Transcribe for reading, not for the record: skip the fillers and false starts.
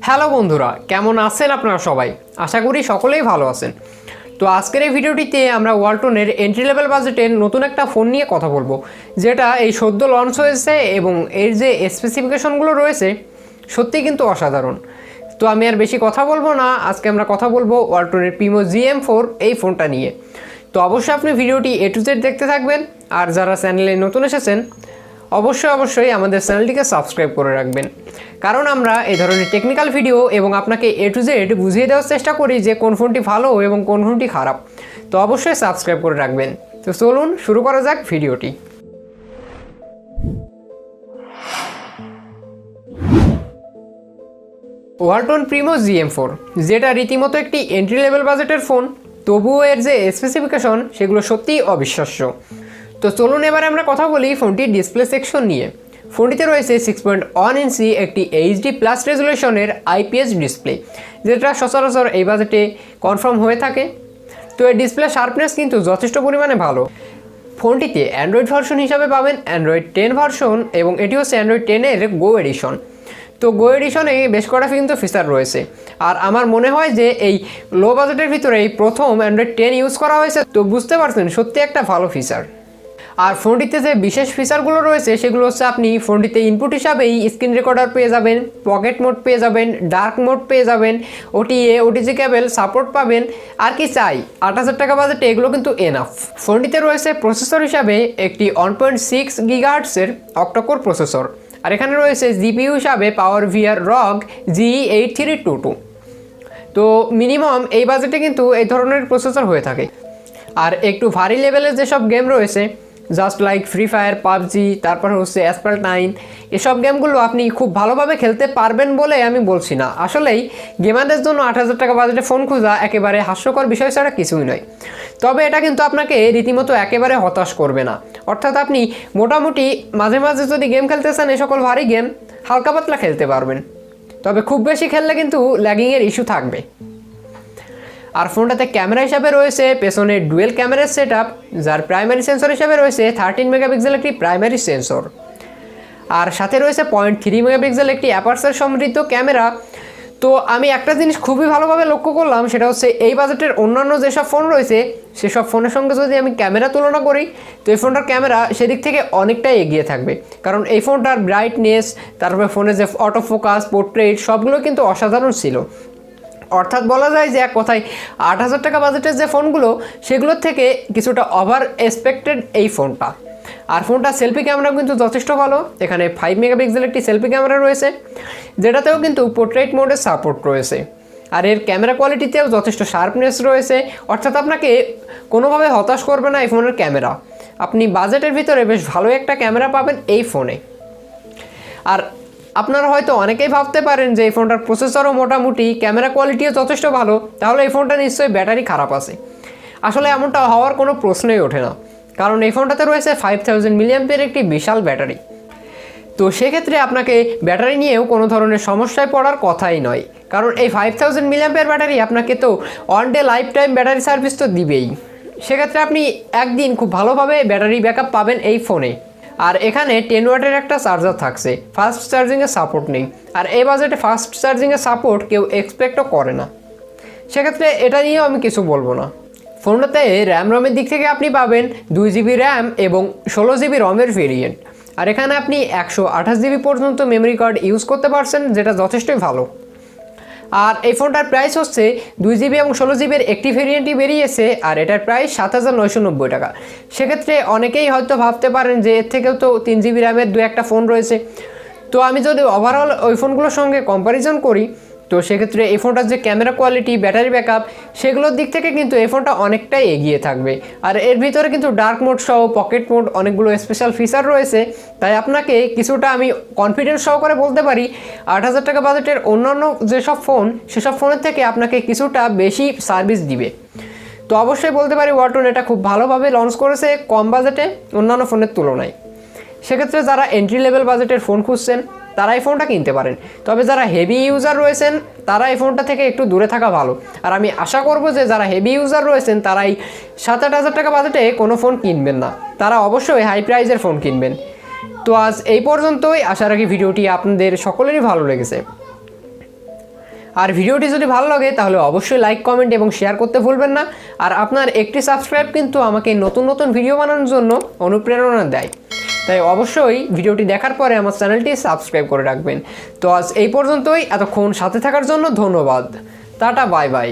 Hello বন্ধুরা, কেমন আছেন আপনারা সবাই? আশা করি সকলেই ভালো আছেন। তো আজকের এই ভিডিওটিতে আমরা ওয়ালটনের এন্ট্রি লেভেল বাজেটের নতুন একটা ফোন নিয়ে কথা বলবো, যেটা এই সদ্য লঞ্চ হয়েছে এবং এর যে স্পেসিফিকেশনগুলো রয়েছে সত্যিই কিন্তু অসাধারণ। তো আমি আর বেশি কথা বলবো না, আজকে আমরা কথা বলবো ওয়ালটনের প্রিমো GM4 এই ফোনটা নিয়ে। তো অবশ্যই আপনি ভিডিওটি A to Z দেখতে থাকবেন, আর যারা চ্যানেলে নতুন এসেছেন অবশ্যই আমাদের চ্যানেলটিকে সাবস্ক্রাইব করে রাখবেন, কারণ আমরা এই ধরনের টেকনিক্যাল ভিডিও এবং আপনাকে A to Z বুঝিয়ে দেওয়ার চেষ্টা করি যে কোন ফোনটি ভালো এবং কোন ফোনটি খারাপ। তো অবশ্যই সাবস্ক্রাইব করে রাখবেন। তো চলুন শুরু করা যাক ভিডিওটি। ওয়ালটন প্রিমো GM4, যেটা রীতিমতো একটি এন্ট্রি লেভেল বাজেটের ফোন, তবুও এর যে স্পেসিফিকেশন সেগুলো সত্যিই অবিশ্বাস্য। তো চলুন এবার আমরা কথা বলি ফোনটির ডিসপ্লে সেকশন নিয়ে। ফোনটিতে রয়েছে 6.1 ইঞ্চি একটি HD+ রেজুলেশনের IPS ডিসপ্লে, যেটা সচরাচর এই বাজেটে কনফার্ম হয়ে থাকে। তো এর ডিসপ্লে শার্পনেস কিন্তু যথেষ্ট পরিমাণে ভালো। ফোনটিতে অ্যান্ড্রয়েড ভার্সন হিসাবে পাবেন অ্যান্ড্রয়েড 10 ভার্সন, এবং এটি হচ্ছে অ্যান্ড্রয়েড 10-এর গো এডিশন। তো গো এডিশনে বেশ কটা কিন্তু ফিচার রয়েছে, আর আমার মনে হয় যে এই লো বাজেটের ভিতরে এই প্রথম অ্যান্ড্রয়েড 10 ইউজ করা হয়েছে। তো বুঝতে পারছেন সত্যি একটা ভালো ফিচার। আর ফোনটিতে যে বিশেষ ফিচারগুলো রয়েছে সেগুলো হচ্ছে আপনি ফোনটিতে ইনপুট হিসাবেই স্ক্রিন রেকর্ডার পেয়ে যাবেন, পকেট মোড পেয়ে যাবেন, ডার্ক মোড পেয়ে যাবেন, OTA OTG কেবল সাপোর্ট পাবেন। আর কি চাই, 8,000 টাকা বাজেটে এগুলো কিন্তু এনাফ। ফোনটিতে রয়েছে প্রসেসর হিসাবে একটি 1.6 GHz-এর অক্টাকোর প্রসেসর, আর এখানে রয়েছে জিপিইউ হিসাবে PowerVR ROG GE8322। তো মিনিমাম এই বাজেটে কিন্তু এই ধরনের প্রসেসর হয়ে থাকে। আর একটু ভারী লেভেলের যেসব গেম রয়েছে, just like free fire, PUBG, তারপর হচ্ছে অ্যাসফল্ট 9, এসব গেমগুলো আপনি খুব ভালোভাবে খেলতে পারবেন বলে আমি বলছি না। আসলেই গেমারদের জন্য 8,000 টাকা বাজেটে ফোন খোঁজা একেবারে হাস্যকর বিষয় ছাড়া কিছুই নয়। তবে এটা কিন্তু আপনাকে রীতিমতো একেবারে হতাশ করবে না। অর্থাৎ আপনি মোটামুটি মাঝে মাঝে যদি গেম খেলতে চান, এ সকল ভারী গেম হালকা পাতলা খেলতে পারবেন। তবে খুব বেশি খেললে কিন্তু ল্যাগিংয়ের ইস্যু থাকবে। আর ফোনটাতে ক্যামেরা হিসাবে রয়েছে পেছনে ডুয়েল ক্যামেরার সেটআপ, যার প্রাইমারি সেন্সর হিসাবে রয়েছে 13 মেগাপিক্সেল একটি প্রাইমারি সেন্সর, আর সাথে রয়েছে 0.3 মেগাপিক্সেল একটি অ্যাপারচার সমৃদ্ধ ক্যামেরা। তো আমি একটা জিনিস খুবই ভালোভাবে লক্ষ্য করলাম, সেটা হচ্ছে এই বাজেটের অন্যান্য যেসব ফোন রয়েছে সেসব ফোনের সঙ্গে যদি আমি ক্যামেরা তুলনা করি, তো এই ফোনটার ক্যামেরা সেদিক থেকে অনেকটাই এগিয়ে থাকবে। কারণ এই ফোনটার ব্রাইটনেস, তারপরে ফোনে যে অটো ফোকাস, পোর্ট্রেট, সবগুলো কিন্তু অসাধারণ ছিল। অর্থাৎ বলা যায় যে এক কথায় 8,000 টাকা বাজেটের যে ফোনগুলো সেগুলোর থেকে কিছুটা ওভার এক্সপেক্টেড এই ফোনটা। আর ফোনটা সেলফি ক্যামেরাও কিন্তু যথেষ্ট ভালো। এখানে 5 মেগাপিক্সেল একটি সেলফি ক্যামেরা রয়েছে, যেটাতেও কিন্তু পোর্ট্রেট মোডের সাপোর্ট রয়েছে। আর এর ক্যামেরা কোয়ালিটিতেও যথেষ্ট শার্পনেস রয়েছে, অর্থাৎ আপনাকে কোনোভাবে হতাশ করবে না এই ফোনের ক্যামেরা। আপনি বাজেটের ভিতরে বেশ ভালো একটা ক্যামেরা পাবেন এই ফোনে। আর আপনারা হয়তো অনেকেই ভাবতে পারেন যে এই ফোনটার প্রসেসরও মোটামুটি, ক্যামেরা কোয়ালিটিও যথেষ্ট ভালো, তাহলে এই ফোনটা নিশ্চয়ই ব্যাটারি খারাপ আছে। আসলে এমনটা হওয়ার কোনো প্রশ্নই ওঠে না, কারণ এই ফোনটাতে রয়েছে 5000 মিলিঅ্যাম্পিয়ার একটি বিশাল ব্যাটারি। তো সেক্ষেত্রে আপনাকে ব্যাটারি নিয়েও কোনো ধরনের সমস্যায় পড়ার কথাই নয়, কারণ এই 5000 মিলিঅ্যাম্পিয়ার ব্যাটারি আপনাকে তো one day life time battery service তো দিবেই। সেক্ষেত্রে আপনি একদিন খুব ভালোভাবে ব্যাটারি ব্যাকআপ পাবেন এই ফোনে। আর এখানে 10 ওয়াটের একটা চার্জার থাকছে, ফাস্ট চার্জিংয়ের সাপোর্ট নেই। আর এই বাজেটে ফাস্ট চার্জিংয়ের সাপোর্ট কেউ এক্সপেক্টও করে না, সেক্ষেত্রে এটা নিয়েও আমি কিছু বলবো না। ফোনটাতে রোমের দিক থেকে আপনি পাবেন 2 GB র্যাম এবং 16 GB রমের ভেরিয়েন্ট। আর এখানে আপনি 128 GB পর্যন্ত মেমরি কার্ড ইউজ করতে পারছেন, যেটা যথেষ্টই ভালো। আর এই ফোনটার প্রাইস হচ্ছে 2 GB এবং 16 GBর একটি ভেরিয়েন্টই বেরিয়েছে, আর এটার প্রাইস 7,990 টাকা। সেক্ষেত্রে অনেকেই হয়তো ভাবতে পারেন যে এর থেকেও তো 3 GB র্যামের দু একটা ফোন রয়েছে। তো আমি যদি ওভারঅল ওই ফোনগুলোর সঙ্গে কম্প্যারিজন করি, তো সেক্ষেত্রে এই ফোনটার যে ক্যামেরা কোয়ালিটি, ব্যাটারি ব্যাকআপ, সেগুলোর দিক থেকে কিন্তু এই ফোনটা অনেকটাই এগিয়ে থাকবে। আর এর ভিতরে কিন্তু ডার্ক মোড সহ পকেট মোড অনেকগুলো স্পেশাল ফিচার রয়েছে, তাই আপনাকে কিছুটা আমি কনফিডেন্স সহকারে বলতে পারি 8,000 টাকা বাজেটের অন্যান্য যেসব ফোন সেসব ফোনের থেকে আপনাকে কিছুটা বেশি সার্ভিস দিবে। তো অবশ্যই বলতে পারি ওয়ালটন এটা খুব ভালোভাবে লঞ্চ করেছে কম বাজেটে অন্যান্য ফোনের তুলনায়। সেক্ষেত্রে যারা এন্ট্রি লেভেল বাজেটের ফোন খুঁজছেন তারা এই ফোনটা কিনতে পারেন। তবে যারা হেভি ইউজার রয়েছেন তারা এই ফোনটা থেকে একটু দূরে থাকা ভালো। আর আমি আশা করব যে যারা হেভি ইউজার রয়েছেন তারাই 7-8 হাজার টাকা বাজেটে কোনো ফোন কিনবেন না, তারা অবশ্যই হাই প্রাইজের ফোন কিনবেন। তো আজ এই পর্যন্তই, আশা রাখি ভিডিওটি আপনাদের সকলেরই ভালো লেগেছে। আর ভিডিওটি যদি ভালো লাগে তাহলে অবশ্যই লাইক, কমেন্ট এবং শেয়ার করতে ভুলবেন না। আর আপনার একটি সাবস্ক্রাইব কিন্তু আমাকে নতুন নতুন ভিডিও বানানোর জন্য অনুপ্রেরণা দেয়। তাই অবশ্যই ভিডিওটি দেখার পরে আমার চ্যানেলটি সাবস্ক্রাইব করে রাখবেন। তো আজ এই পর্যন্তই, এতক্ষণ সাথে থাকার জন্য ধন্যবাদ। Tata, bye bye.